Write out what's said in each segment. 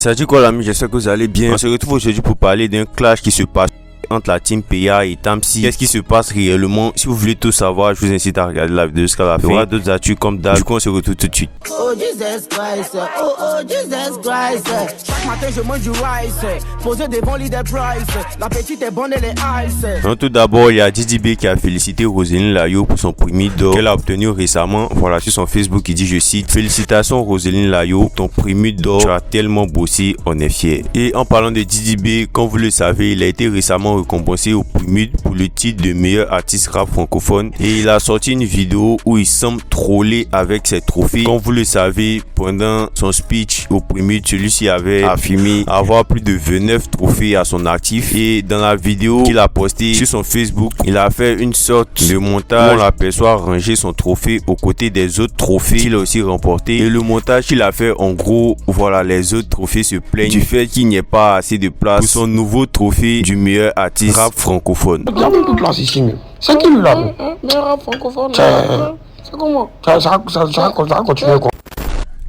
Salut quoi l'ami, j'espère que vous allez bien. On se retrouve aujourd'hui pour parler d'un clash qui se passe entre la team PA et Tamsi. Qu'est-ce qui se passe réellement? Si vous voulez tout savoir, je vous incite à regarder la vidéo jusqu'à la fin. Il y aura d'autres actus comme d'hab. Du coup, on se retrouve tout de suite. Oh Jesus Christ, oh Jesus Christ. Chaque matin je mange du rice, posé devant l'idée price. La petite est bonne, elle est ice. Donc, tout d'abord, il y a DDB qui a félicité Roseline Layo pour son prix d'or qu'elle a obtenu récemment. Voilà, sur son Facebook, il dit, je cite: félicitations Roseline Layo, ton prix d'or, tu as tellement bossé, on est fiers. Et en parlant de DDB, comme vous le savez, il a été récemment récompensé au prix pour le titre de meilleur artiste rap francophone. Et il a sorti une vidéo où il semble troller avec ses trophées. Comme vous le savez, pendant son speech au prix, celui-ci avait affirmé avoir plus de 29 trophées à son actif. Et dans la vidéo qu'il a postée sur son Facebook, il a fait une sorte de montage où on l'aperçoit ranger son trophée aux côtés des autres trophées qu'il a aussi remporté. Et le montage qu'il a fait, en gros, voilà, les autres trophées se plaignent du fait qu'il n'y ait pas assez de place pour son nouveau trophée du meilleur artiste rap francophone. Il y a plus de place ici, mais c'est qui lui là? Meilleur rap francophone. C'est comment? Ça va continuer quoi.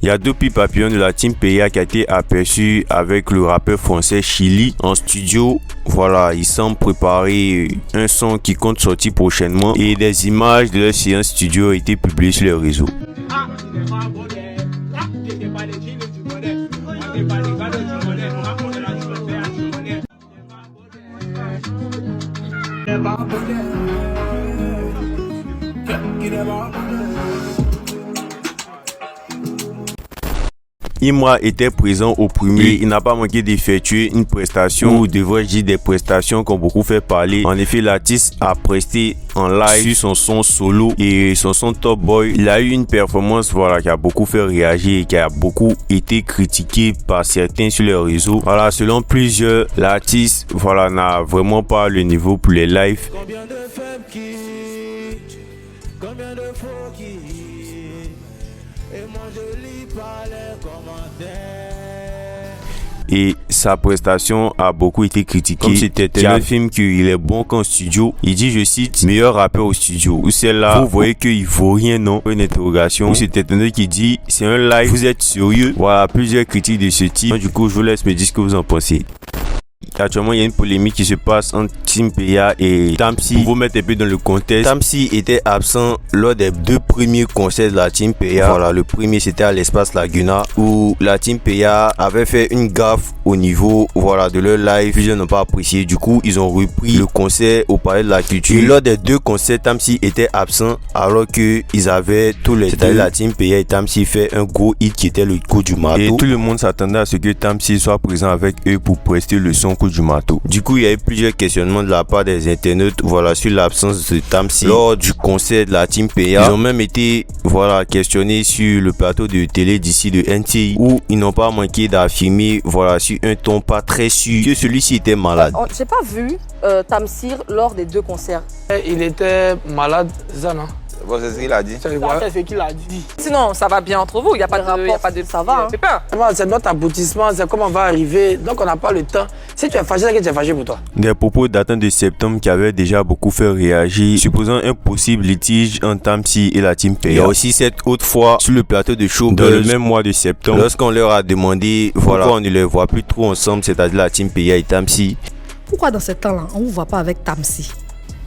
Il y a deux petits papillons de la team PA qui a été aperçu avec le rappeur français Chili en studio. Voilà, ils semblent préparer un son qui compte sortir prochainement et des images de leur séance studio ont été publiées sur les réseaux. Imra était présent au premier. Il n'a pas manqué d'effectuer une prestation, ou devrais-je dire des prestations qui ont beaucoup fait parler. En effet, l'artiste a presté en live sur son son solo et son son Top Boy. Il a eu une performance, voilà, qui a beaucoup fait réagir et qui a beaucoup été critiqué par certains sur les réseaux. Voilà, selon plusieurs, l'artiste, voilà, n'a vraiment pas le niveau pour les lives. Combien de femmes qui, combien de faux qui, et moi je lis pas les commentaires. Et sa prestation a beaucoup été critiquée. Comme c'était un film qu'il est bon qu'en studio. Il dit, je cite, meilleur rappeur au studio. Ou celle-là, vous voyez qu'il vaut rien, non? Une interrogation. Ou c'était un autre qui dit, c'est un live, vous êtes sérieux? Voilà, plusieurs critiques de ce type. Du coup, je vous laisse me dire ce que vous en pensez. Actuellement, il y a une polémique qui se passe entre Team PA et Tamsi. Pour vous mettre un peu dans le contexte, Tamsi était absent lors des deux premiers concerts de la Team PA. Voilà, le premier c'était à l'espace Laguna où la Team PA avait fait une gaffe au niveau, voilà, de leur live. Plusieurs n'ont pas apprécié. Du coup, ils ont repris le concert au Palais de la Culture. Et lors des deux concerts, Tamsi était absent alors que ils avaient tous les deux, la Team PA et Tamsi, fait un gros hit qui était le coup du marteau. Et tout le monde s'attendait à ce que Tamsi soit présent avec eux pour prester le son coup du marteau. Du coup, il y a eu plusieurs questionnements de la part des internautes, voilà, sur l'absence de Tamsi lors du concert de la Team PA. Ils ont même été, voilà, questionnés sur le plateau de télé d'ici de NTI où ils n'ont pas manqué d'affirmer, voilà, sur un ton pas très sûr, que celui-ci était malade. J'ai pas vu Tamsir lors des deux concerts. Il était malade, Zana. Bon, c'est ce qu'il a dit. C'est ce qu'il a dit. Sinon, ça va bien entre vous. Il n'y a pas de ça va. C'est notre aboutissement, c'est comment on va arriver. Donc on n'a pas le temps. Si tu es fâché, c'est que tu es fâché pour toi. Des propos datant de septembre qui avaient déjà beaucoup fait réagir, supposant un possible litige entre Tamsi et la Team PA. Il y a aussi cette autre fois sur le plateau de show dans le même mois de septembre, lorsqu'on leur a demandé, voilà, pourquoi on ne les voit plus trop ensemble, c'est-à-dire la Team PA et Tamsi. Pourquoi dans ce temps-là, on ne vous voit pas avec Tamsi?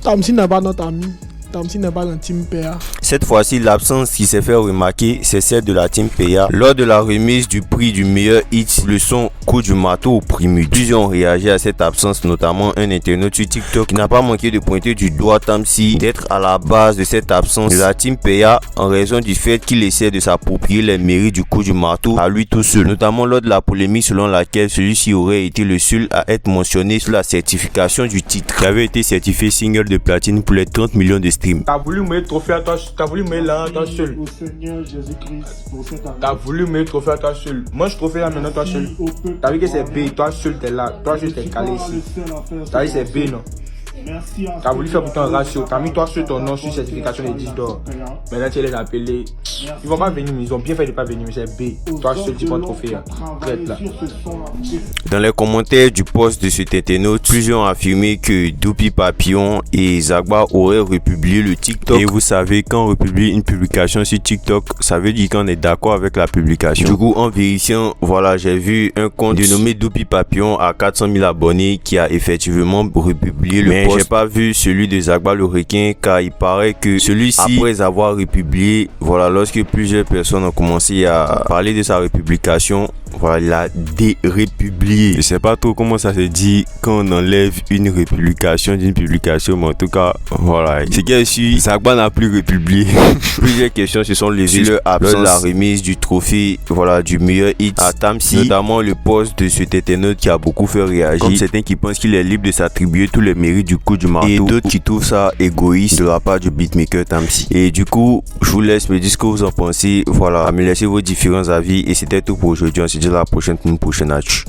Tamsi n'est pas notre ami. Tamsi n'est pas dans Team PA. Cette fois-ci, l'absence qui s'est fait remarquer, c'est celle de la Team PA. Lors de la remise du prix du meilleur hit, le son coup du marteau au Primus. Plusieurs ont réagi à cette absence, notamment un internaute sur TikTok qui n'a pas manqué de pointer du doigt Tamsi d'être à la base de cette absence de la Team PA en raison du fait qu'il essaie de s'approprier les mérites du coup du marteau à lui tout seul. Notamment lors de la polémique selon laquelle celui-ci aurait été le seul à être mentionné sur la certification du titre, qui avait été certifié single de platine pour les 30 millions de streams. T'as voulu me trophée à toi, t'as voulu me là à toi seul. Au Seigneur Jésus-Christ pour cette année. T'as voulu me trophée à toi seul. Moi je trophée là maintenant toi seul. T'as vu que c'est B, toi seul t'es là, toi seul t'es calé ici. T'as vu c'est B non. T'as voulu faire pour ton ratio, t'as mis toi seul ton nom sur certification des 10 d'or. Maintenant tu les appelés. Ils vont pas venir, mais ils ont bien fait de pas venir, mais c'est B. Toi seul, tu prends le trophée. Prête là. Dans les commentaires du post de cet internaute, plusieurs ont affirmé que Dopey Papillon et Zagba auraient republié le TikTok. Et vous savez, quand on republie une publication sur TikTok, ça veut dire qu'on est d'accord avec la publication. Du coup, en vérifiant, voilà, j'ai vu un compte dénommé Dopey Papillon à 400 000 abonnés qui a effectivement republié le post. Mais j'ai pas vu celui de Zagba le requin, car il paraît que celui-ci, après avoir republié, voilà, lorsque plusieurs personnes ont commencé à parler de sa republication, voilà, il a dérépublié. Je sais pas trop comment ça se dit quand on enlève une republication d'une publication, mais en tout cas, voilà. C'est qu'il suit, Zagba n'a plus republié. Plusieurs questions se sont levées sur la remise du trophée, voilà, du meilleur hit à Tamsi, notamment le post de cet internaute qui a beaucoup fait réagir. Comme certains qui pensent qu'il est libre de s'attribuer tous les mérites du coup du marteau, et d'autres qui trouvent ça égoïste de la part du beatmaker Tamsi. Et du coup, je vous laisse me dire ce que vous en pensez. Voilà, me laissez vos différents avis et c'était tout pour aujourd'hui. On se dit à la prochaine pour une prochaine actu.